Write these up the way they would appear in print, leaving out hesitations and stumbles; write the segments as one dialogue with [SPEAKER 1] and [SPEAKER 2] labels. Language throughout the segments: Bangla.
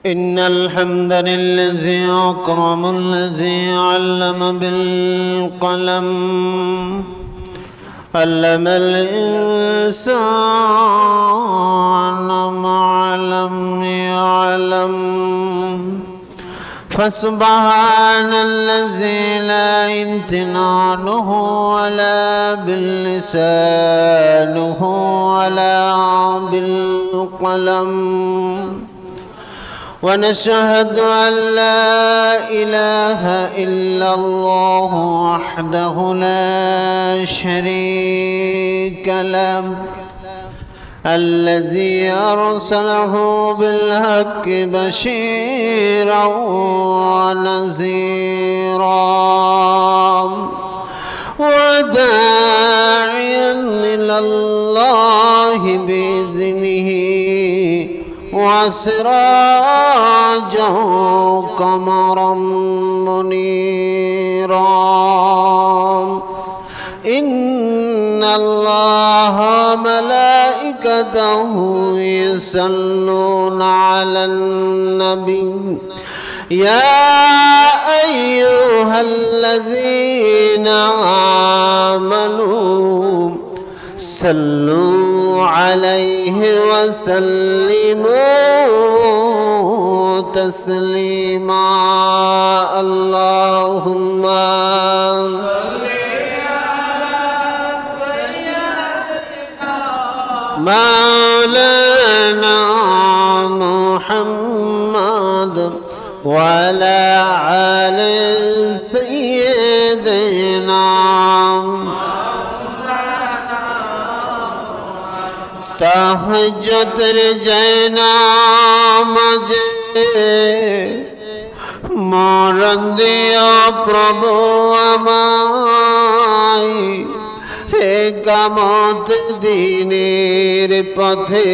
[SPEAKER 1] إن الحمد لله أكرم الذي علم بالقلم علم الإنسان ما لم يعلم فسبحان الذي لا امتنانه ولا باللسانه ولا بالقلم ونشهد أن لا إله إلا الله وحده لا شريك له الذي أرسله بالحق بشيرا ونذيرا وداعيا إلى الله بإذنه وسراجا قمرا منيرا إن الله ملائكته يصلون على النبي يا أيها الذين آمنوا صلوا عليه وسلموا تسليما اللهم مولانا محمد وعلى آل سيدنا तहज्जुद रजना मुझे मरण दिया प्रभु আমায় হে কামত দিনের পথে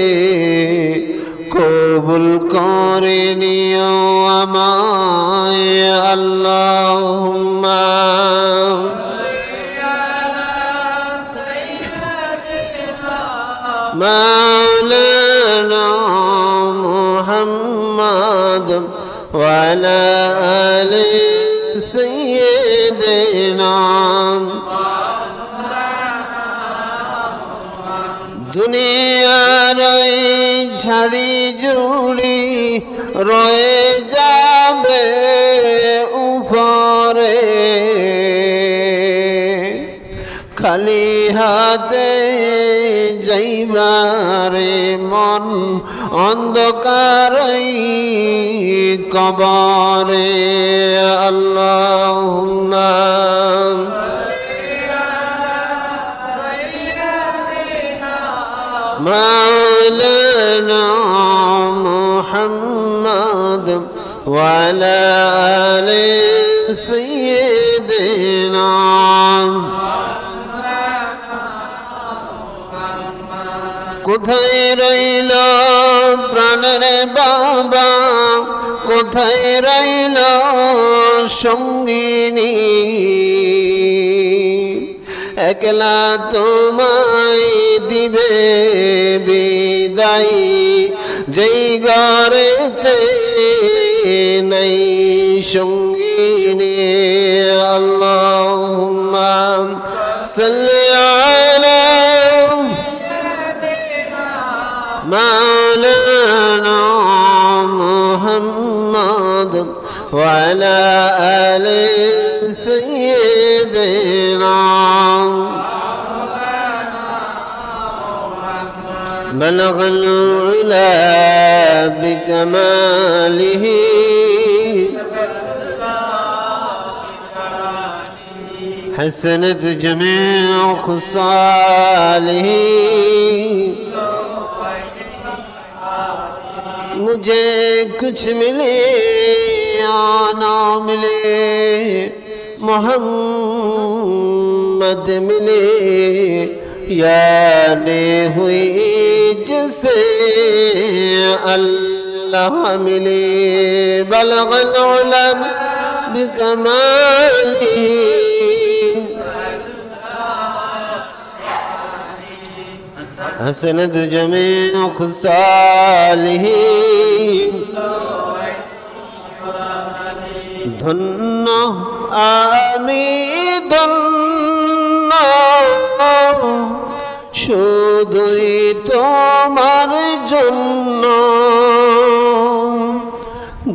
[SPEAKER 1] কবুল করে নিও আমায় আল্লাহুম্মা مولانا محمد وعلى آل سيدنا দুনিয়ার ঝাড়ি ঝুড়ি রয়ে যাবে উপরে খালি হাতে যাইবারে মন অন্ধকারই কবরে আল্লাহুম্মা مولانا محمد وعلى آل سيدنا কোথায় রইল প্রাণের বাবা কোথায় রইল সঙ্গিনী একলা তোমায় দিবে বিদায় যেই ঘরেতে নাই সঙ্গিনী আল্লাহুম্মা সাল্লি আলা مولانا محمد وعلى آل سيدنا بلغ العلا بكماله حسنت جميع خصاله मुझे कुछ मिले या ना मिले मोहम्मद मिले या ने हुई जिसे अल्लाह मिले बलगल उलम बिकमाली حسنت جميع خصاله ধন্য আমি ধন্য শুধুই তোমার জন্য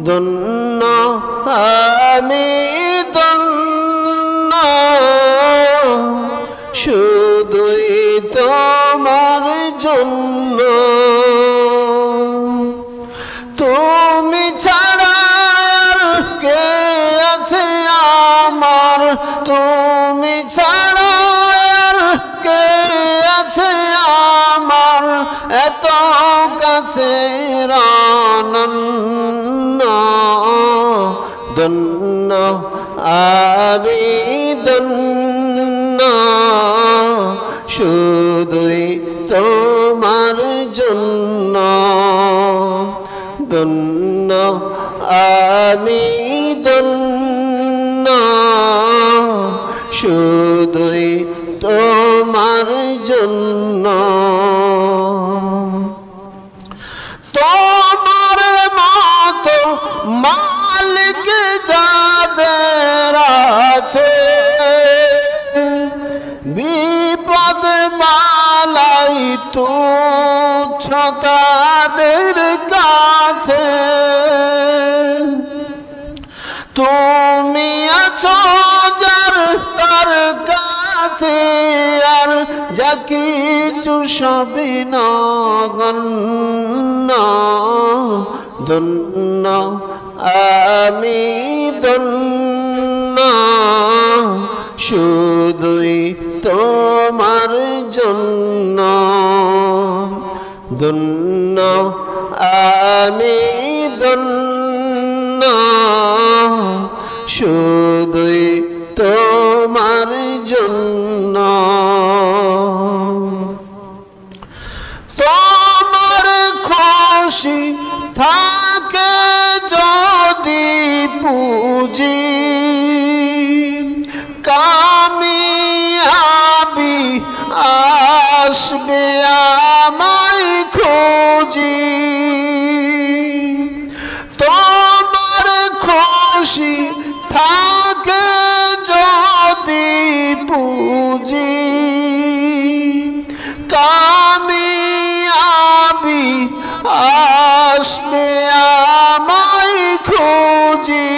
[SPEAKER 1] ধন্য আমি ধন্য শুধুই তোমার জন্য তুমি ছাড়া আর কে আছে আমার তুমি ছাড়া আর কে আছে আমার এত কাছে অনন্য ধন্য আমি ধন্য শুধুই তোমার জন্য ধন্য আমি ধন্য শুধুই তোমার জন্য তোমার মতো মালিক যাদের আছে বিপদ মালাই তুচ্ছ তাদের কাছে তুমি আছো যার তার কাছে আর যা কিছু সবই নগণ্য ধন্য আমি ধন্য শুধুই তোমার জন্য ধন্য আমি ধন্য শুধুই তোমার জন্য তোমার খুশি থাকে যদি পুঁজি কামিয়াবি আসবে আমায় খুঁজি তোমার খুশি থাকে যদি পুঁজি কামিয়াবি আসবে আমায় খুঁজি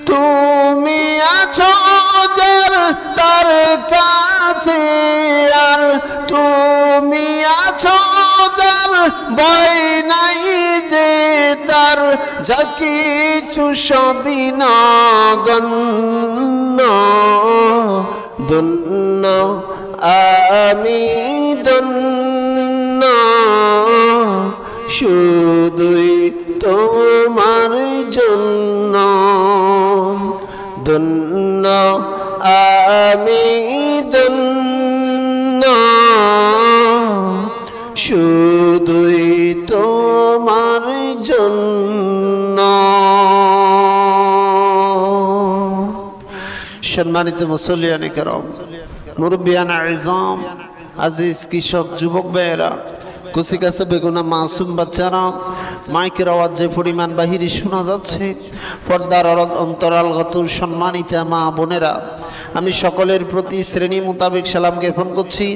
[SPEAKER 1] তুমি আছো যার তার কাছে আর তুমি আছো যার ভয় নাই যে তার যা কিছু সবই নগণ্য ধন্য আমি ধন্য শুধুই তোমার জন্য ধন্য আমি ধন্য শুধুই তোমার জন্য সম্মানিত মুসল্লিয়ানে কেরাম মুরব্বিয়ানা ইজাম আজিজ কৃষক যুবক ভাইয়েরা কুচি কাছে বেগুনা মাসুম বাচ্চারা মাইকের আওয়াজ যে পরিমাণ বাহিরে শোনা যাচ্ছে পর্দার অন্তরালগত সম্মানিতা মা বোনেরা আমি সকলের প্রতি শ্রেণী মোতাবেক সালাম জ্ঞাপন করছি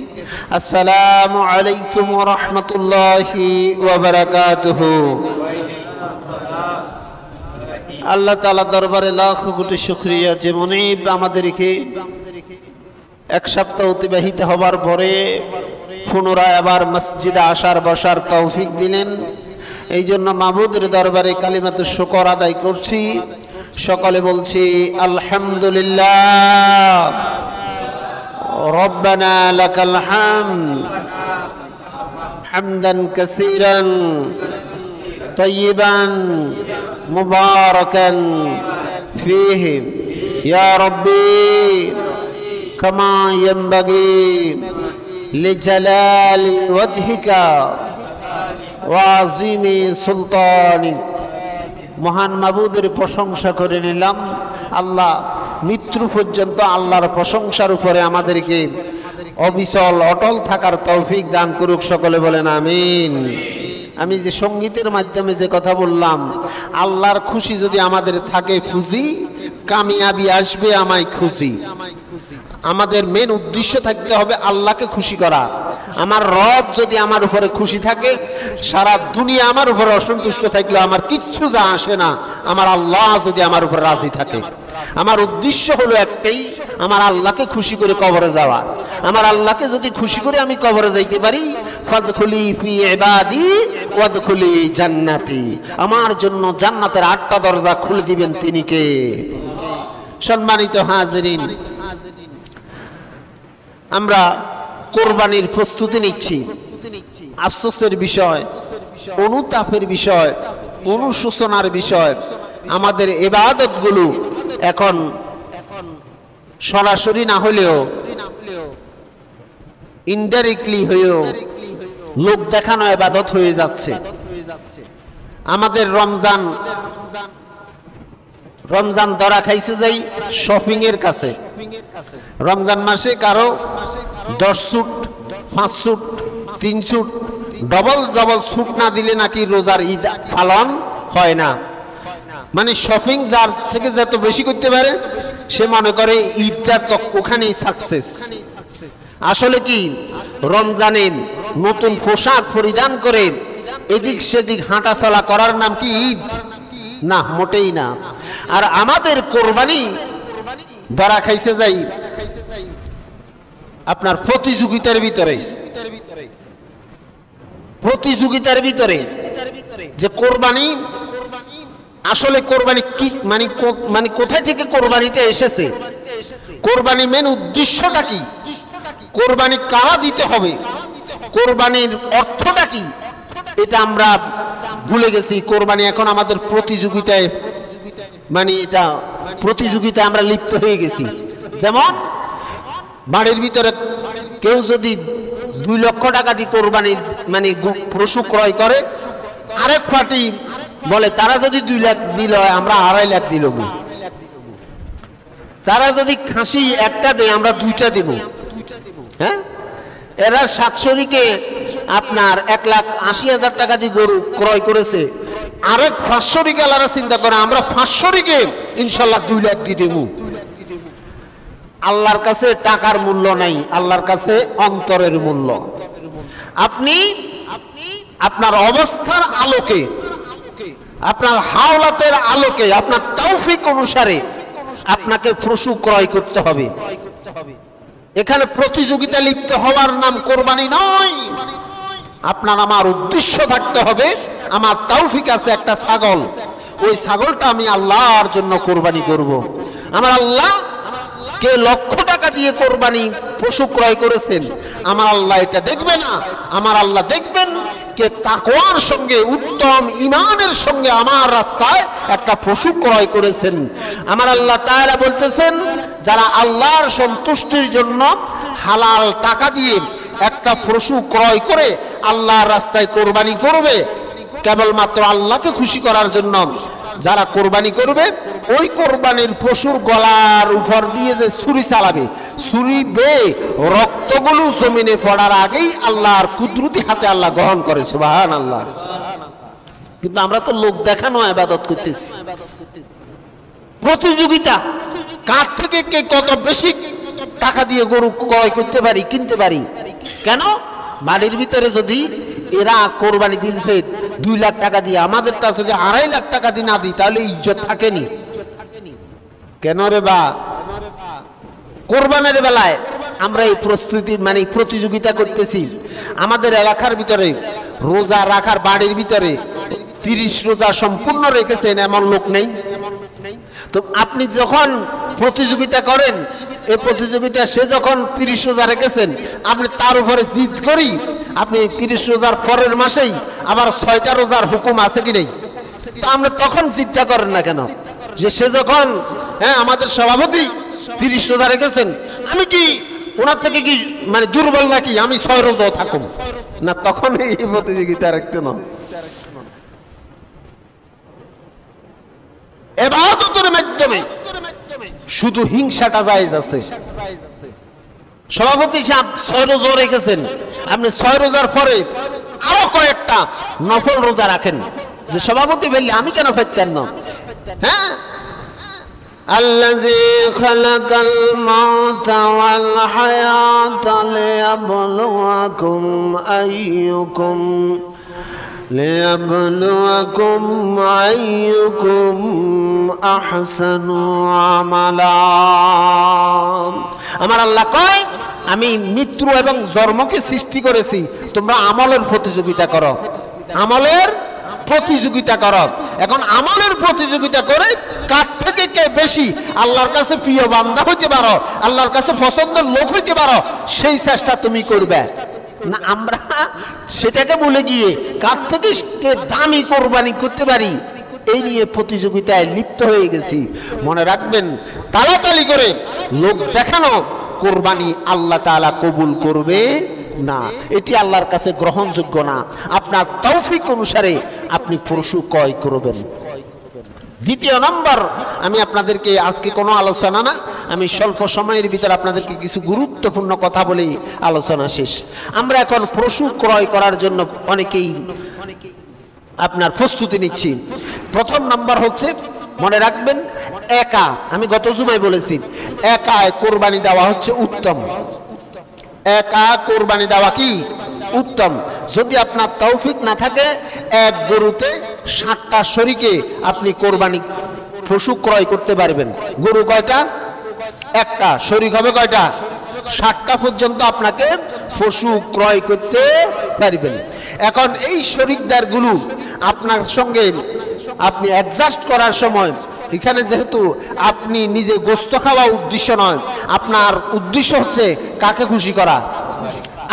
[SPEAKER 1] আসসালামু আলাইকুম ওয়া রাহমাতুল্লাহি ওয়া বারাকাতুহু আল্লাহ তাআলা দরবারে লাখ কোটি শুকরিয়া যে মনিব আমাদেরকে এক সপ্তাহ অতিবাহিত হবার পরে পুনরায় আবার মসজিদে আসার বসার তৌফিক দিলেন এই জন্য মাবুদের দরবারে কালিমাতু শুকর আদায় করছি সকলে বলছি আলহামদুলিল্লাহ রব্বানা লাকাল হামদ হামদান কাসীরান طيبا مباركا فيه يا ربي كما ينبغي لجلال وجهك وعظيم سلطانك মহান মাবুদের প্রশংসা করে নিলাম আল্লাহ মৃত্যু পর্যন্ত আল্লাহর প্রশংসার উপরে আমাদেরকে অবিচল অটল থাকার তৌফিক দান করুক সকলে বলেন আমিন আমি যে সঙ্গীতের মাধ্যমে যে কথা বললাম, আল্লাহর খুশি যদি আমাদের থাকে ফুজি, কামিয়াবি আসবে আমায় খুশি। আমাদের মেন উদ্দেশ্য থাকতে হবে আল্লাহকে খুশি করা। আমার রব যদি আমার উপরে খুশি থাকে, সারা দুনিয়া আমার উপরে অসন্তুষ্ট থাকলে আমার কিচ্ছু যা আসে না। আমার আল্লাহ যদি আমার উপরে রাজি থাকে, আমার উদ্দেশ্য হলো একটাই, আমার আল্লাহকে খুশি করে কবরে যাওয়া। আমার আল্লাহকে যদি খুশি করে আমি কবরে যাইতে পারি, ফাদখুলি ফি ইবাদি ওয়াদখুলি জান্নাতি, আমার জন্য জান্নাতের 8টা দরজা খুলে দিবেন তিনি কে? সম্মানিত হাজিরিন, আমরা কোরবানির প্রস্তুতি নিচ্ছি। আফসোসের বিষয়, অনুতাপের বিষয়, অনুশোচনার বিষয়, আমাদের ইবাদতগুলো এখন সরাসরি না হলেও ইনডাইরেক্টলি হয়েও লোক দেখানো ইবাদত হয়ে যাচ্ছে। আমাদের রমজান ধরা খাইছে যাই শপিং এর কাছে। রমজান মাসে কারো 10 suit, 5 suit, 3 suit, double suit না দিলে নাকি রোজার ঈদ পালন হয় না। মানে শপিং যার থেকে যত বেশি করতে পারে সে মনে করে ঈদটা তো ওখানেই সাকসেস। আসলে কি, রমজানে নতুন পোশাক পরিধান করে এদিক সেদিক হাঁটা চলা করার নাম কি ঈদ? না, মোটেই না। আর আমাদের কোরবানি ধরা খাইছে যাই আপনার প্রতিযোগিতার ভিতরে যে কোরবানি, আসলে কোরবানি কি মানে কোথায় থেকে কোরবানিটা এসেছে, কোরবানি মেন উদ্দেশ্যটা কি, কোরবানি কারা দিতে হবে, কোরবানির অর্থটা কি, এটা আমরা ভুলে গেছি। কোরবানি এখন আমাদের প্রতিযোগিতায়, মানে এটা প্রতিযোগিতায় আমরা লিপ্ত হয়ে গেছি। যেমন বাড়ির ভিতরে কেউ যদি 2 লক্ষ টাকা দিয়ে কোরবানির মানে পশু ক্রয় করে, আরেক পার্টি বলে তারা যদি 2 লাখ দিল আমরা 2.5 লাখ দিল। তারা যদি খাসি একটা দেয় আমরা 2টা দেব। হ্যাঁ, এরা 700 আপনার 1,80,000 টাকা দিয়ে গরু ক্রয় করেছে, আরেক 500 গেলারা চিন্তা করে আমরা 500 ইনশাল্লাহ 2 লাখ দিয়ে দেব। আল্লাহর কাছে টাকার মূল্য নাই, আল্লাহর কাছে অন্তরের মূল্য। আপনি আপনার অবস্থার আলোকে, আপনার হাওলাতের আলোকে, আপনার তৌফিক অনুসারে আপনাকে পশু ক্রয় করতে হবে। এখানে প্রতিযোগিতা লিপ্ত হওয়ার নাম কোরবানি নয়। আপনার আমার উদ্দেশ্য থাকতে হবে, আমার তৌফিক আছে একটা ছাগল, ওই ছাগলটা আমি আল্লাহর জন্য কোরবানি করব। আমার আল্লাহ কে লক্ষ টাকা দিয়ে কোরবানি পশু ক্রয় করেছেন, আমার আল্লাহ এটা দেখবে না। আমার আল্লাহ দেখবেন কে তাকওয়ার সঙ্গে, উত্তম ঈমানের সঙ্গে আমার রাস্তায় একটা পশু ক্রয় করেছেন। আমার আল্লাহ তাআলা বলতেছেন, যারা আল্লাহর সন্তুষ্টির জন্য হালাল টাকা দিয়ে একটা পশু ক্রয় করে আল্লাহর রাস্তায় কোরবানি করবে, কেবলমাত্র আল্লাহকে খুশি করার জন্য যারা কোরবানি করবে, ওই কোরবানির পশুর গলার উপর দিয়ে যে ছুরি চালাবে, ছুরি বেয়ে রক্তগুলো জমিনে পড়ার আগেই আল্লাহর কুদরতি হাতে আল্লাহ গ্রহণ করে। সুবহানাল্লাহ। কিন্তু আমরা তো লোক দেখানো ইবাদত করতেছি। প্রতিযোগিতা, কার থেকে কে কত বেশি টাকা দিয়ে গরু ক্রয় করতে পারি, কিনতে পারি। কেন? বাড়ির ভিতরে যদি এরা কোরবানি দিয়েছে 2 লাখ টাকা দিয়ে, আমাদেরটা যদি 2.5 লাখ টাকা দিয়ে না দিই তাহলে ইজ্জত থাকেনি কেন রে বা? কোরবানের বেলায় আমরা এই প্রস্তুতির মানে প্রতিযোগিতা করতেছি। আমাদের এলাকার ভিতরে রোজা রাখার, বাড়ির ভিতরে 30 রোজা সম্পূর্ণ রেখেছেন এমন লোক নেই। তো আপনি যখন প্রতিযোগিতা করেন, এই প্রতিযোগিতা সে যখন 30 রোজা রেখেছেন, আপনি তার উপরে জিদ করি আপনি 30 রোজার পরের মাসেই আবার 6টা রোজার হুকুম আছে কি নেই, তো আমরা তখন জিদটা করেন না কেন? যে সে যখন আমাদের সভাপতি 30 রোজা রেখেছেন, আমি কি ওনার থেকে কি মানে দুর্বল নাকি, আমি 6 রোজাও থাকুম না, তখন এই প্রতিযোগিতা রাখতে না। ইবাদতের মাধ্যমে শুধু হিংসাটা জায়েজ আছে। সভাপতি সাহেব 6 রোজা রেখেছেন, আপনি 6 রোজার পরে আরো কয়েকটা একটা নফল রোজা রাখেন, যে সভাপতি বললে আমি কেন ফেরতেন না? হ্যাঁ, আল্লাযী খালাকাল মাউতা ওয়াল হায়াতা লিয়াবলুয়াকুম আহসানু আমালা। আমার আল্লাহ কয় আমি মৃত্যু এবং জন্মকে সৃষ্টি করেছি, তোমরা আমলের প্রতিযোগিতা করো, আমলের প্রতিযোগিতা করো। এখন আমলের প্রতিযোগিতা করে কার থেকে কে বেশি আল্লাহর কাছে প্রিয় বান্দা হইতে পারো, আল্লাহর কাছে পছন্দের লোক হইতে পারো, সেই চেষ্টা তুমি করবে না। আমরা সেটাকে বলে গিয়ে কার থেকে কে দামি কোরবানি করতে পারি এই নিয়ে প্রতিযোগিতায় লিপ্ত হয়ে গেছি। মনে রাখবেন, তালাতালি করে লোক দেখানো কোরবানি আল্লাহ তাআলা কবুল করবে না, এটি আল্লাহর কাছে গ্রহণযোগ্য না। আপনার তৌফিক অনুসারে আপনি পশু ক্রয় করবেন। দ্বিতীয় নম্বর, আমি আপনাদেরকে আজকে কোনো আলোচনা না, আমি স্বল্প সময়ের ভিতরে আপনাদেরকে কিছু গুরুত্বপূর্ণ কথা বলেই আলোচনা শেষ। আমরা এখন পশু ক্রয় করার জন্য অনেকেই আপনার প্রস্তুতি নিচ্ছি। প্রথম নাম্বার হচ্ছে, মনে রাখবেন, একা, আমি গত জুমায় বলেছি, একা কোরবানি দেওয়া হচ্ছে উত্তম। একা কোরবানি দেওয়া কি উত্তম। যদি আপনার তৌফিক না থাকে, এক গরুতে 7টা শরীকে আপনি কোরবানি পশু ক্রয় করতে পারবেন। গরু কয়টা? একটা। শরীক হবে কয়টা? 7টা পর্যন্ত আপনাকে পশু ক্রয় করতে পারবেন। এখন এই শরীকদারগুলো আপনার সঙ্গে আপনি অ্যাডজাস্ট করার সময়, এখানে যেহেতু আপনি নিজে গোস্ত খাওয়া উদ্দেশ্য নয়, আপনার উদ্দেশ্য হচ্ছে কাকে খুশি করা?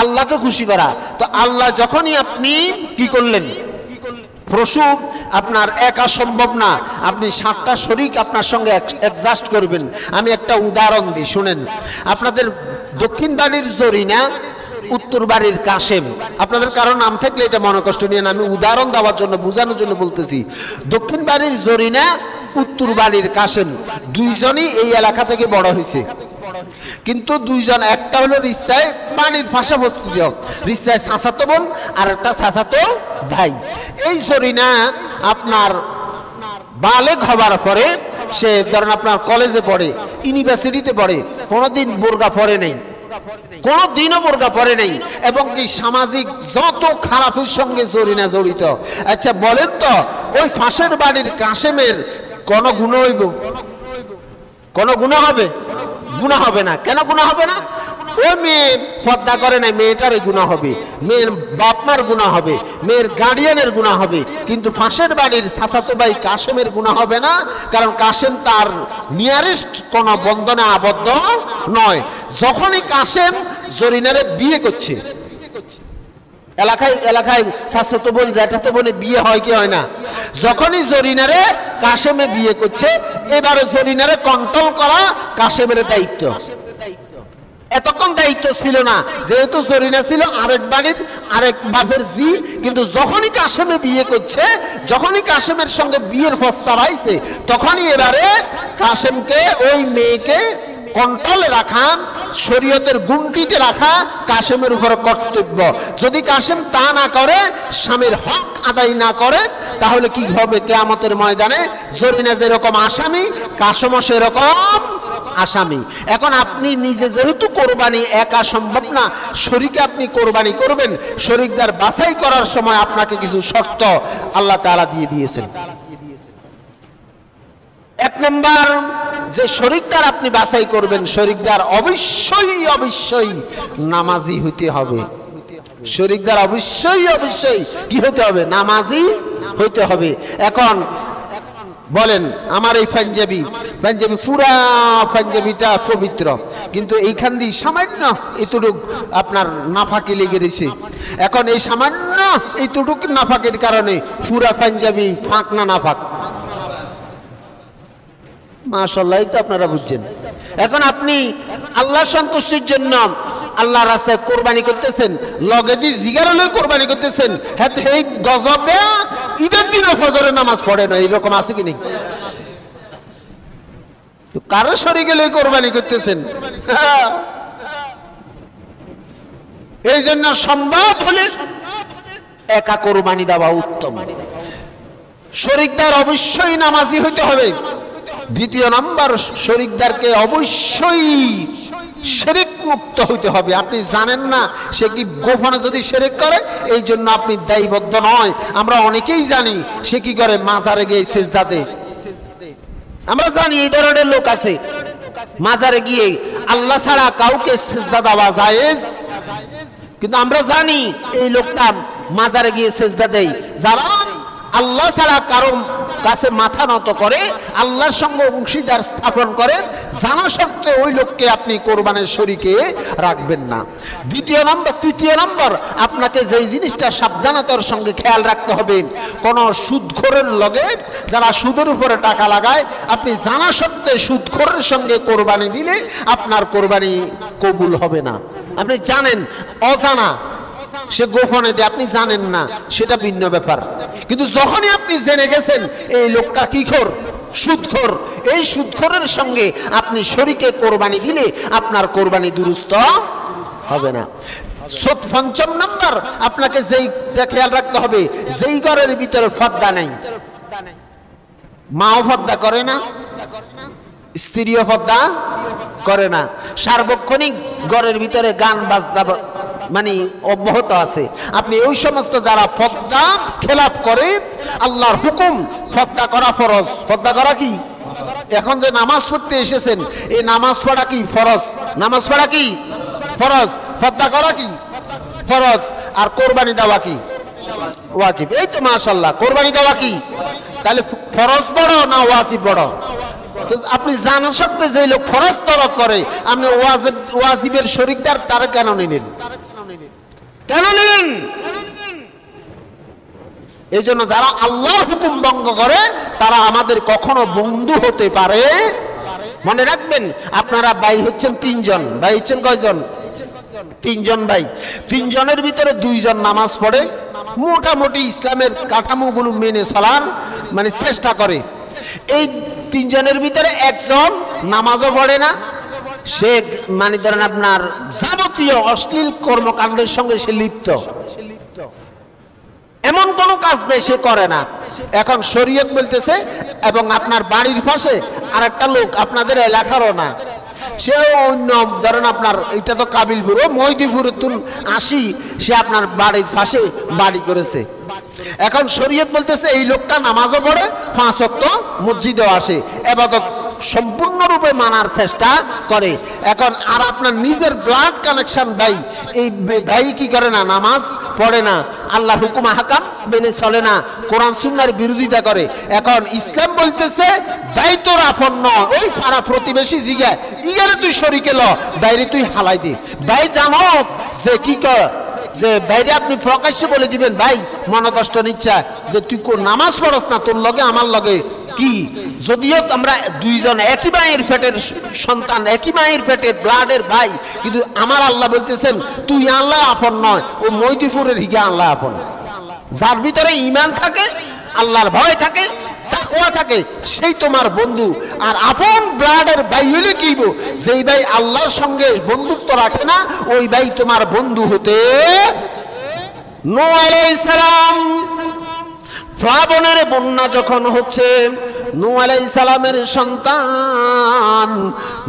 [SPEAKER 1] আল্লাহকে খুশি করা। তো আল্লাহ যখনই আপনি কি করলেন, পশু আপনার একা সম্ভব না, আপনি 7টা শরীক আপনার সঙ্গে অ্যাডজাস্ট করবেন। আমি একটা উদাহরণ দিই, শুনেন। আপনাদের দক্ষিণ বাড়ির জরিনা, উত্তর বাড়ির কাশেম, আপনাদের কারো নাম থাকলে এটা মনে কষ্ট নিয়ে না, আমি উদাহরণ দেওয়ার জন্য, বোঝানোর জন্য বলতেছি। দক্ষিণ বাড়ির জরিনা, উত্তর বাড়ির কাশেম, দুইজনই এই এলাকা থেকে বড় হয়েছে, কিন্তু দুইজন, একটা হলো রিস্তায় পানির পাশাপাশি, রিস্তায় চাচাতো বোন আর একটা চাচাতো ভাই। এই জরিনা আপনার বালেগ হবার পরে, সে ধরেন আপনার কলেজে পড়ে, ইউনিভার্সিটিতে পড়ে, কোনোদিন বোরকা পরে নেই, কোনোদিনও বোরকা পরে নেই, এবং কি সামাজিক যত খারাপের সঙ্গে জরিনা জড়িত। আচ্ছা বলেন তো, ওই পাশের বাড়ির কাশেমের কোন গুণ হইব? কোন গুণ হবে? গুনাহ হবে না। কেন গুনাহ হবে না? ওই মেয়ে পর্দা করে নাই, মেয়েটারই গুনাহ হবে, মেয়ের বাপমার গুনাহ হবে, মেয়ের গার্ডিয়ানের গুনাহ হবে, কিন্তু পাশের বাড়ির চাচাতো ভাই কাশেমের গুনাহ হবে না, কারণ কাশেম তার নিয়ারেস্ট কোন বন্ধনে আবদ্ধ নয়। যখনই কাশেম জরিনারে বিয়ে করছে, এলাকায় এলাকায় চাচাতো বোন জ্যাঠাতো বোনে বিয়ে হয় কি হয় না? যখনই জরিনারে কাশেমে বিয়ে করছে, এবারে জরিনারে কন্ট্রোল করা কাশেমের দায়িত্ব। এতক্ষণ দায়িত্ব ছিল না, যেহেতু জরিনা ছিল আরেক বাড়ির আরেক বাপের জি, কিন্তু যখনই কাশেমে বিয়ে করছে, যখনই কাশেমের সঙ্গে বিয়ের প্রস্তাব আইছে, তখনই এবারে কাশেমকে, ওই মেয়েকে কন্ট্রোলে রাখা, শরীয়তের গুণটিতে রাখা কাশেমের উপর কর্তব্য। যদি কাশেম তা না করে, স্বামীর হক আদায় না করে, তাহলে কি হবে কিয়ামতের ময়দানে? জরিনা যেরকম আসামি, কাশেমও সেরকম আসামি। এখন আপনি নিজে যেহেতু কোরবানি একা সম্ভব না, শরীকে আপনি কোরবানি করবেন, শরীকদার বাছাই করার সময় আপনাকে কিছু শর্ত আল্লাহ তাআলা দিয়ে দিয়েছেন। এক নম্বর, যে শরীকদার আপনি বাছাই করবেন, শরীকদার অবশ্যই অবশ্যই নামাজি হইতে হবে। শরীকদার অবশ্যই অবশ্যই কি হতে হবে? নামাজি হইতে হবে। এখন বলেন, আমার এই পাঞ্জাবি পুরা পাঞ্জাবিটা পবিত্র, কিন্তু এইখান দিয়ে সামান্য এতটুক আপনার নাফাকি লেগে রয়েছে। এখন এই সামান্য এইটুক নাফাকের কারণে পুরা পাঞ্জাবি ফাঁক না নাফাক? মাশাআল্লাহ, তো আপনারা বুঝছেন। এখন আপনি আল্লাহ সন্তুষ্টির জন্য আল্লাহর রাস্তায় কোরবানি করতেছেন, লগে দিয়ে জিগারলে কোরবানি করতেছেন, হ্যাঁ এই গজবে ঈদের দিনও ফজরের নামাজ পড়ে না, এরকম আছে কি নেই? তো কারো শরীকে লই কোরবানি করতেছেন। এই জন্য সম্ভব হলে একা কোরবানি দেওয়া উত্তম। শরিকদার অবশ্যই নামাজি হইতে হবে। দ্বিতীয় নাম্বার, শরিকদারকে অবশ্যই শিরক মুক্ত হইতে হবে। আপনি জানেন না সে কি গোপনে যদি শিরক করে, এই জন্য আপনি দায়বদ্ধ নয়। আমরা অনেকেই জানি সে কি করে, মাজারে গিয়ে সিজদা দেয়। আমরা জানি এই ধরনের লোক আছে, মাজারে গিয়ে আল্লাহ ছাড়া কাউকে সিজদা দেওয়া জায়েজ, কিন্তু আমরা জানি এই লোকটা মাজারে গিয়ে সিজদা দেয়। যারা আল্লাহ ছাড়া কারো কাছে মাথা নত করে, আল্লাহর সঙ্গে অংশীদার স্থাপন করে, জানা সত্ত্বেও ওই লোককে আপনি কোরবানের শরীকে রাখবেন না। তৃতীয় নম্বর, আপনাকে যেই জিনিসটা সাবধানতার সঙ্গে খেয়াল রাখতে হবে, কোন সুদখোরের লগে, যারা সুদের উপরে টাকা লাগায়, আপনি জানা সত্ত্বে সুদখোরের সঙ্গে কোরবানি দিলে আপনার কোরবানি কবুল হবে না। আপনি জানেন, অজানা, সে গোপনে দেয়, আপনি জানেন না, সেটা ভিন্ন ব্যাপার। কিন্তু যখনই আপনি জেনে গেছেন এই লোকটা কি খোর, সুদখোর, এই সুদখোরের সঙ্গে আপনি শরীকে কোরবানি দিলে আপনার কোরবানি দুরুস্ত হবে না। পঞ্চম নাম্বার, আপনাকে যেইটা খেয়াল রাখতে হবে, যেই ঘরের ভিতরে পর্দা নেই, মাও পর্দা করে না, স্ত্রীও পর্দা করে না, সার্বক্ষণিক ঘরের ভিতরে গান বাজনা মানে অব্যাহত আছে, আপনি ওই সমস্ত যারা পর্দা খেলাপ করে, আল্লাহর হুকুম পর্দা করা ফরজ। পর্দা করা কি? এখন যে নামাজ পড়তে এসেছেন, এই নামাজ পড়া কি ফরজ? নামাজ পড়া কি ফরজ? পর্দা করা কি ফরজ? আর কোরবানি দেওয়া কি ওয়াজিব? এই তো মাশাআল্লাহ, কোরবানি দেওয়া কি তাহলে ফরজ বড় না ওয়াজিব বড়? তো আপনি জানা সত্ত্বে যে লোক ফরজ তরক করে, আপনি ওয়াজিবের শরীকদার, তারা কেন নিলেন? কেন নিলেন? এই জন্য যারা আল্লাহর হুকুম ভঙ্গ করে, তারা আমাদের কখনো বন্ধু হতে পারে। মনে রাখবেন, আপনারা ভাই হচ্ছেন তিনজন। ভাই হচ্ছেন কয়জন? তিনজন ভাই। তিনজনের ভিতরে দুইজন নামাজ পড়ে, মোটামুটি ইসলামের কাঠামোগুলো মেনে চলার মানে চেষ্টা করে। এই তিনজনের ভিতরে একজন নামাজও পড়ে না, সে মানে ধরেন আপনার যাবতীয় অশ্লীল কর্মকাণ্ডের সঙ্গে সে লিপ্ত, এমন কোন কাজ নেই সে করে না। এখন শরীয়ত বলতেছে, এবং আপনার বাড়ির পাশে আরেকটা লোক, আপনাদের এলাকারও না, সেও অন্য ধরেন আপনার, এটা তো কাবিলপুর, ও মহিদিপুর আসি, সে আপনার বাড়ির পাশে বাড়ি করেছে। এখন শরীয়ত বলতেছে এই লোকটা নামাজও পড়ে, 5 ওয়াক্ত মসজিদেও আসে, ইবাদত সম্পূর্ণরূপে মানার চেষ্টা করে। এখন আর আপনার নিজের ব্লাড কানেকশন ভাই, এই ভাই কি করে না? নামাজ পড়ে না, আল্লাহর হুকুম হাকাম মেনে চলে না, কোরআন সুন্নাহর বিরোধিতা করে। এখন ইসলাম বলতেছে ভাই তোর আপন নয়, ওই পাড়া প্রতিবেশী জিগায় ইয়ারে তুই শরীকে ল, বাইরে তুই হালাই দে। ভাই জানো যে কি কর, যে বাইরে আপনি প্রকাশ্যে বলে দিবেন, ভাই মনে কষ্ট নিচ্ছা যে তুই কোন নামাজ পড়স না, তোর লগে আমার লগে কি? যদিও আমরা দুইজন একই মায়ের পেটের সন্তান, একই মায়ের পেটের ব্লাডের ভাই, কিন্তু আমার আল্লাহ বলতেছেন তুই আল্লাহ আপন নয়, ও মহিদিপুরের হিগে আল্লাহ আপন। যার ভিতরে ঈমান থাকে, আল্লাহর ভয় থাকে, তাকওয়া থাকে, সেই তোমার বন্ধু। আর আপন ব্লাডের ভাই হইলে কি, যেই ভাই আল্লাহর সঙ্গে বন্ধুত্ব রাখে না, ওই ভাই তোমার বন্ধু হতে। নূহ আলাইহিস সালাম, প্লাবনের বন্যা যখন হচ্ছে, নূহ আলাইহিস সালামের সন্তান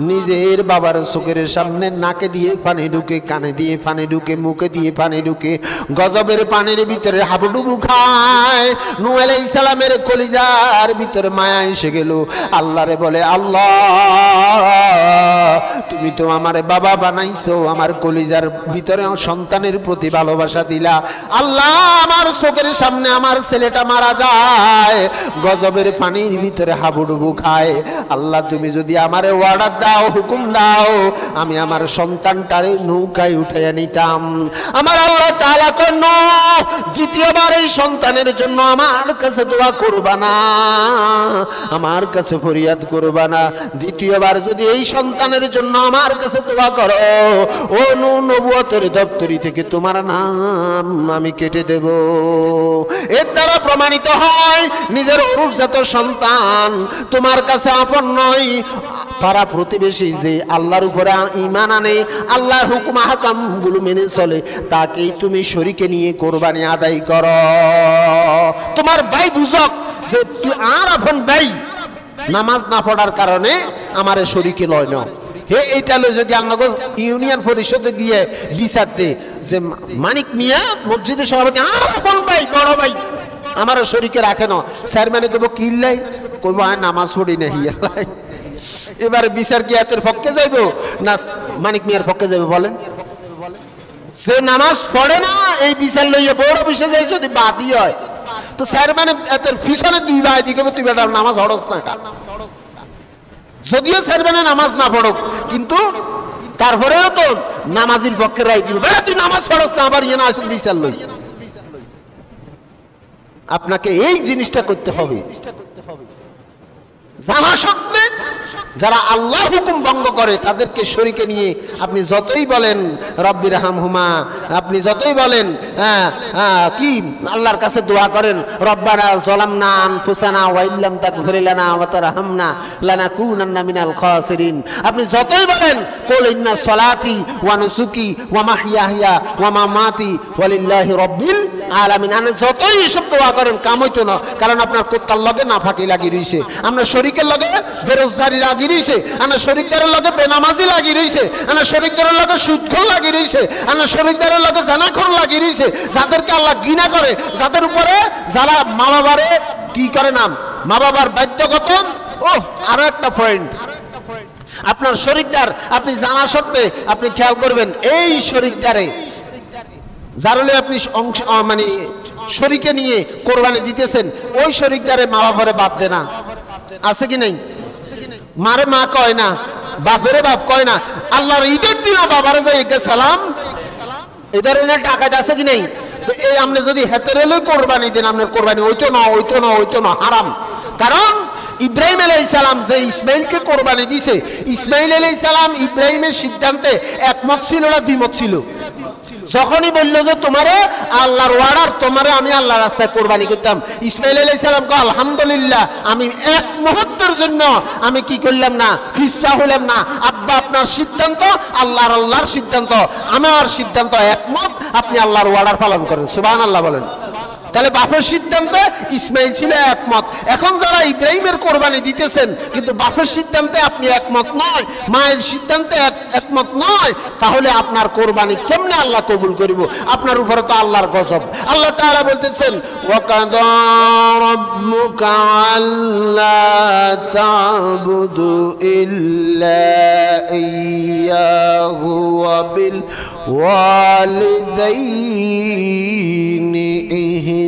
[SPEAKER 1] নিজের বাবার চোখের সামনে নাকে দিয়ে পানি ঢুকে, কানে দিয়ে পানি ঢুকে, মুখে দিয়ে পানি ঢুকে, গজবের পানির ভিতরে হাবুডুবু খায়। নূহ আলাইহিস সালামের কলিজার ভিতরে মায়া এসে গেল। আল্লাহরে বলে, আল্লাহ তুমি তো আমারে বাবা বানাইছো, আমার কলিজার ভিতরে সন্তানের প্রতি ভালোবাসা দিলা। আল্লাহ আমার চোখের সামনে আমার ছেলেটা মারা যায়, গজবের পানির ভিতরে হাবুডুবু খায়। আল্লাহ তুমি যদি আমারে অর্ডার দাও, হুকুম দাও, আমি আমার সন্তানটারে নৌকায় উঠাইয়া নিতাম। আমার আল্লাহ তাআলা কোন দ্বিতীয়বার এই সন্তানের জন্য আমার কাছে দোয়া করবা না, আমার কাছে ফরিয়াদ করবা না। দ্বিতীয়বার যদি এই সন্তানের জন্য আমার কাছে দোয়া করো, ও নবুয়তের দপ্তরি থেকে তোমার নাম আমি কেটে দেব। এর দ্বারা প্রমাণিত হয় নিজের অরুষজাত সন্তান মুসলমান তোমার কাছে আপন নয়, পাড়া প্রতিবেশী যে আল্লাহর উপরে ঈমান আনে, আল্লাহর হুকুম আহকাম গুলো মেনে চলে, তাকেই তুমি শরীকে নিয়ে কোরবানি আদায় করো। তোমার ভাই বুঝক যে তুই আর আপন ভাই, নামাজ না পড়ার কারণে আমারে শরীকে লয় না। হে এইটা লই যদি আল্লাহ ইউনিয়ন পরিষদে গিয়ে বিচারতে যে মানিক মিয়া মসজিদের সভাপতি আপন ভাই বড় ভাই আমার শরীকে রাখে না, চেয়ারম্যানে দেবো কিল্লাই কইব নামাজ পড়ি না হিয়া। এবার বিচার কি এতের পক্ষে যাইব না মানিক মিয়ার পক্ষে যাবে বলেন? সে নামাজ পড়ে না এই বিচার লইয়া বড় বিষয় যাই যদি বাদই হয়, তো চেয়ারম্যানে এতের পিছনে দুই ভাই দিকে তুই বেটা নামাজ হড়স না কা, যদিও চেয়ারম্যানে নামাজ না পড়ুক কিন্তু তারপরেও তো নামাজির পক্ষে রায় দিবে, বেটা তুই নামাজ পড়স না আবার ইয়ে না আসুন বিচার লই। আপনাকে এই জিনিসটা করতে হবে জানা সত্ত্বে যারা আল্লাহ হুকুম ভঙ্গ করে তাদেরকে শরীকে নিয়ে আপনি যতই বলেন রব্বির হামহুমা, আপনি যতই বলেন কি আল্লাহর কাছে দোয়া করেন রব্বানা যালামনা আনফুসানা ওয়া ইল্লাম তাগফির লানা ওয়া তারহামনা লানাকুনান্না মিনাল খাসিরিন, আপনি যতই বলেন কুল ইন্না সলাতি ওয়া নুসুকি ওয়া মাহইয়ায়া ওয়া মামাতি ওয়ালিল্লাহি রাব্বিল আলামিন, আপনি যতই এসব দোয়া করেন কাম হইতো না, কারণ আপনার কুত্তার লগে নাফাকি লাগি রইছে, আপনার শরীকের লগে বেরোজগারি লাগি রইছে, আপনার শরীকদারের লগে বেনামাজি লাগি রইছে, আপনার শরীকদারের লগে সুদখোর লাগি রইছে, আপনার শরীকদারের লগে জানাখোর লাগি রইছে, যাদেরকে আল্লাহ ঘৃণা করে, যাদের উপরে যারা মা বাবারে কি করে নাম মা বাবার বাধ্যগত। ও আরো একটা পয়েন্ট, আপনার শরীকদার আপনি জানা সত্ত্বে আপনি খেয়াল করবেন এই শরীকদারে যারলে আপনি অংশ মানে শরীকে নিয়ে কোরবানি দিতেছেন ওই শরীকদারে মা বাবারে বাদ দে না, আছে কি নাই? মারে মা কয় না, বাপেরে বাপ কয় না, আল্লাহর ঈদের দিন বাবারে যাই সালাম এই ধরনের টাকা আছে কি নাই? এই আপনি যদি হেতের এলে কোরবানি দেন আপনার কোরবানি ওইতো না ওইতো না ওইতো না হারাম। কারণ ইব্রাহিম আলাইহিস সালাম যে ইসমাইলকে কোরবানি দিয়েছে, ইসমাইল আলাইহিস সালাম ইব্রাহিমের সিদ্ধান্তে একমত ছিল না দ্বিমত ছিল। যখনই বললো যে তোমারে আল্লাহর ওয়ার্ডার তোমারে আমি আল্লাহর রাস্তায় কোরবানি করতাম, ইসমাইল আলাইহিস সালাম কয় আলহামদুলিল্লাহ আমি এক মুহূর্তের জন্য আমি কি করলাম না ফিসফা হলাম না, আব্বা আপনার সিদ্ধান্ত আল্লাহর সিদ্ধান্ত, আমার সিদ্ধান্ত একমত, আপনি আল্লাহর ওয়ার্ডার পালন করেন, সুবহানাল্লাহ বলেন। তাহলে বাপের সিদ্ধান্তে ইসমাইল ছিল একমত। এখন যারা ইব্রাহিমের কোরবানি দিতেছেন কিন্তু বাপের সিদ্ধান্তে আপনি একমত নয়, মায়ের সিদ্ধান্তে একমত নয়, তাহলে আপনার কোরবানি কেমনে আল্লাহ কবুল করিব? আপনার উপরে তো আল্লাহর গজব। আল্লাহ তাআলা বলতেছেন ওয়াকাদা রাব্বুকা আল্লা তা'বুদু ইল্লা ইয়্যাহু ওয়া বিল ওয়ালিদাইনি ইহসানা।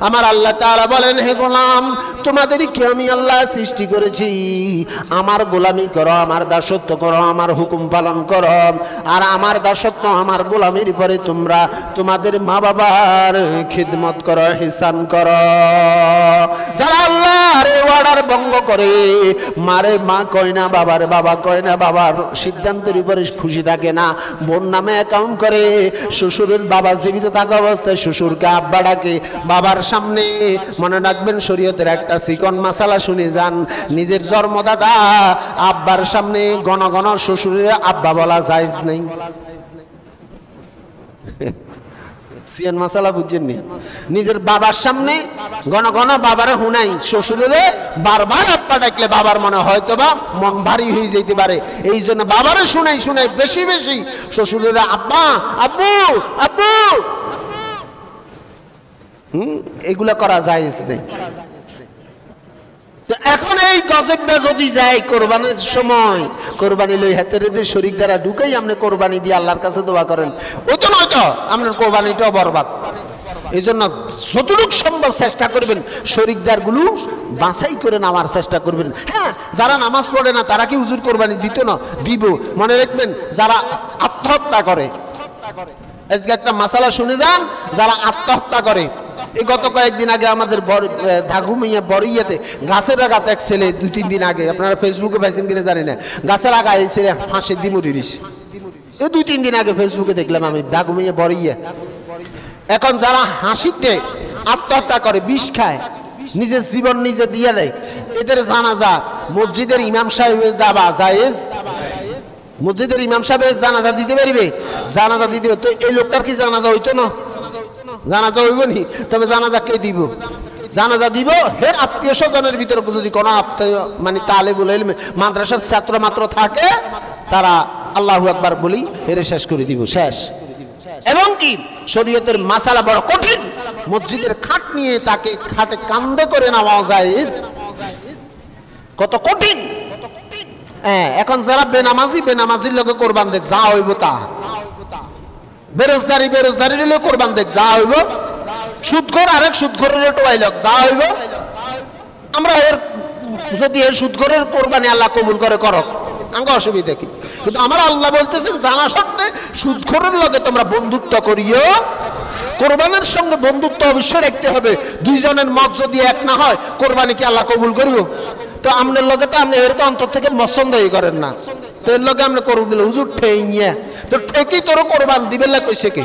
[SPEAKER 1] আমার আল্লাহ তাআলা বলেন হে গোলাম তোমাদেরকে আমি আল্লাহ সৃষ্টি করেছি, আমার গোলামি করো, আমার দাসত্ব করো, আমার হুকুম পালন করো, আর আমার দাসত্ব আমার গোলামির পরে তোমরা তোমাদের মা বাবার খিদমত করো, ইহসান করো। যারা আল্লাহর ওয়ার্ডার ভঙ্গ করে, মারে মা কয় না, বাবার বাবা কয় না, বাবার সিদ্ধান্তের উপরে খুশি থাকে না, বোন নামে অ্যাকাউন্ট করে, শ্বশুরের বাবা জীবিত থাকা অবস্থায় শ্বশুরকে আব্বা ডাকে, বাবার সামনে মনে রাখবেন শরীয়তের একটা চিকন মাসালা শুনে যান, নিজের জন্মদাতা আব্বার সামনে ঘন ঘন শ্বশুরের আব্বা বলা জায়েজ নেই। সিয়ান মাসালা বুঝছেননি? নিজের বাবার সামনে ঘন ঘন বাবারে হুনাই, শ্বশুরের বারবার আব্বা ডাকলে বাবার মনে হয়তো বা মন ভারী হয়ে যেতে পারে, এই জন্য বাবারে শুনাই শুনাই বেশি বেশি শ্বশুরের আব্বা আব্বু আব্বু এগুলা করা জায়েজ নেই। এখন এই গজবটা যদি যায় কোরবানির সময়, কোরবানি লই হাতের শরীক দ্বারা ঢুকেই আপনি কোরবানি দিয়ে আল্লাহর কাছে দোয়া করেন, ওই তো নয় তো আপনার কোরবানিটাও বরবাদ। এই জন্য যতটুকু সম্ভব চেষ্টা করবেন শরীকদার গুলো বাছাই করে নেওয়ার চেষ্টা করবেন। হ্যাঁ, যারা নামাজ পড়ে না তারা কি হুজুর কোরবানি দিত না? দিব। মনে রাখবেন যারা আত্মহত্যা করে, আজকে একটা মাসালা শুনে যান, যারা আত্মহত্যা করে, এই গত কয়েকদিন আগে আমাদের ধাগুমিয়া বড়ইয়াতে গাছের আঘাত এক ছেলে 2-3 দিন আগে, আপনারা ফেসবুকে পাইছেন কিনা জানি না, গাছের আঘাত এই ছেলে ফাঁসে দিমুরিস, এই 2-3 দিন আগে ফেসবুকে দেখলাম আমি ধাগুমিয়া বড়ইয়া। এখন যারা হাসিতে আত্মহত্যা করে, বিষ খায়, নিজের জীবন নিজে দিয়ে দেয়, এদের জানাজা মসজিদের ইমাম সাহেবের দাবা জায়েজ? মসজিদের ইমাম সাহেব জানাজা দিতে পারবে? জানাজা দিতে পারবে তো এই লোকটার কি জানাজা হইতো না? জানাজা হইব নি? তবে জানাজা কে দিব? জানাজা দিব হের আত্মীয় স্বজনের ভিতরে যদি কোনো আত্মীয় মানে তালেবুল ইলম মাদ্রাসার ছাত্র মাত্র থাকে, তারা আল্লাহু আকবার বলি হেরে শেষ করে দিব, শেষ। এবং কি শরীয়তের মাসালা বড় কঠিন, মসজিদের খাট নিয়ে তাকে খাটে কান্দে করে নেওয়া যায়, কত কঠিন। হ্যাঁ, এখন যারা বেনামাজির লোকে কোরবান দেখ যা হইব তা, বেরোজগারি লোক কোরবান দেখ যা হইব, সুদখোর আরেক সুদখোরের টোয়াইলক যা হইব। আমরা এর যদি এর সুদখোরের কোরবানি আল্লাহ কবুল করে করক, আমাকে অসুবিধা কি? কিন্তু আমার আল্লাহ বলতেছেন জানা সত্ত্বে সুদখোরের লগে তোমরা বন্ধুত্ব করিও। কোরবানের সঙ্গে বন্ধুত্ব অবশ্যই রাখতে হবে। দুইজনের মত যদি এক না হয় কোরবানি কি আল্লাহ কবুল করব? তো আপনার লগে তো আপনি এর তো অন্তর থেকে পছন্দই করেন না, তো এর লগে আপনি করু দিলে হুজুর ঠেইয়া তো ঠেকি তোর কোরবান দিবে কইছে কে?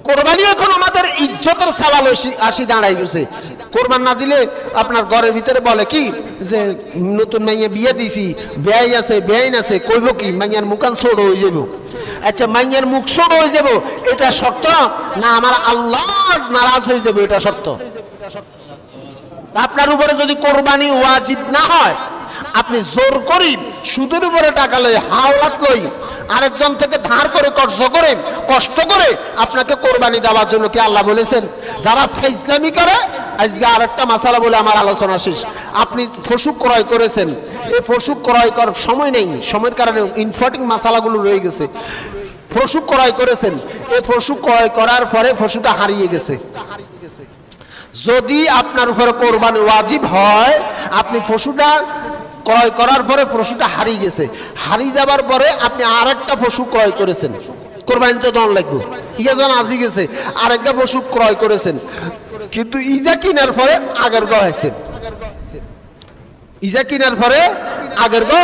[SPEAKER 1] কোরবানি এখন আমাদের ইজ্জতের সওয়াল আসি দাঁড়াই গেছে। কোরবান না দিলে আপনার ঘরের ভিতরে বলে কি যে নতুন মাইয়া বিয়ে দিছি, বেআই আছে বেআইন আছে, কইব কি মাইয়ার মুখান ছোট হয়ে যাব। আচ্ছা, মাইয়ার মুখ ছোট হয়ে যাব এটা শর্ত না আমার আল্লাহ নারাজ হয়ে যাবে এটা শর্ত? আপনার উপরে যদি কোরবানি ওয়াজিব না হয়, আপনি জোর করি সুদের উপরে টাকা লই, হাওলাত লই, আরেকজন থেকে ধার করে কষ্ট করে আপনাকে কোরবানি দেওয়ার জন্য কি আল্লাহ বলেছেন? যারা ফাইজলামি করে, আজকে আরেকটা মাসালা বলে আমার আলোচনা শেষ। আপনি পশু ক্রয় করেছেন, এই পশু ক্রয় করার সময় নেই, সময়ের কারণে ইম্পর্টেন্ট মাসালাগুলো রয়ে গেছে। পশু ক্রয় করেছেন, এই পশু ক্রয় করার পরে পশুটা হারিয়ে গেছে। যদি আপনার উপরে কোরবানি ওয়াজিব হয়, আপনি পশুটা ক্রয় করার পরে পশুটা হারিয়ে গেছে, হারিয়ে যাবার পরে আপনি আরেকটা পশু ক্রয় করেছেন, কোরবানি তো দন লাগবে, ইয়া যখন আজি গেছে আরেকটা পশু ক্রয় করেছেন, কিন্তু ইজা কিনার পরে আগের গ হয়েছেন, ইজা কিনার পরে আগের গ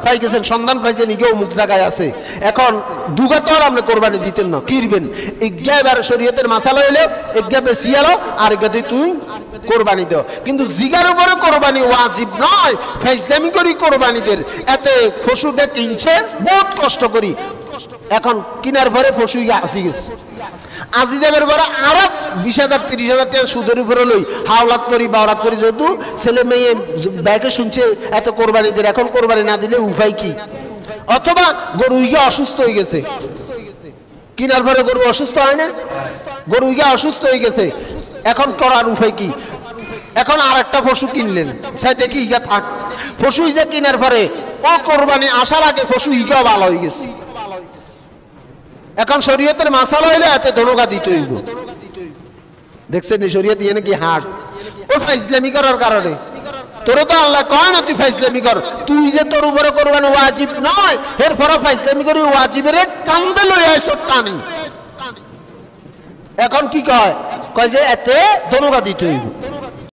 [SPEAKER 1] পাই গেছেন, সন্ধান পাইছেন ইগে অমুক জায়গায় আছে। এখন দুগা তো আর আপনি কোরবানি দিতেন না, কিরবেন ইজ্ঞা এবার শরীয়তের মাসালা হইলে ইজ্ঞা বেশি আলো আর ইজ্ঞাতে তুই কোরবানি দাও। কিন্তু জিগার উপরে কোরবানি ওয়াজিব নয়, ফাইজলামি করি কোরবানিদের, এতে পশুটা কিনছে বহুত কষ্ট করি, এখন কিনার পরে পশু আসি গেছে, আজি যাবের পরে আরো 20,000 30,000 টাকা সুদের উপরে লই হাওলাত করি বাওরাত করি, যেহেতু ছেলে মেয়ে ব্যাগে শুনছে এত কোরবানিদের, এখন কোরবানি না দিলে উপায় কি? অথবা গরু ইয়া অসুস্থ হয়ে গেছে, কিনার পরে গরু অসুস্থ হয় না, গরু ইয়া অসুস্থ হয়ে গেছে, এখন করার উপায় কি? এখন আর একটা পশু কিনলেন, সাইতে কি ইগা থাক, পশু ইজা কিনার পরে ও কোরবানি আসার আগে পশু ইগা ভালো হয়ে গেছে। এখন শরীয়তের মাসালা হইলে এতে ধনুকা দিতে হইব। দেখছেন শরীয়ত ইয়ে নাকি হাট, ও ফাইজলামি করার কারণে। তোর তো আল্লাহ কয় না তুই ফাইজলামি কর, তুই যে তোর উপরে কোরবানি ওয়াজিব নয় এরপর ফাইজলামি করি ওয়াজিবের কান্দে লই আইছ টানি। এখন কি কয়, কয় যে এতে ধনুকা দিতে হইব।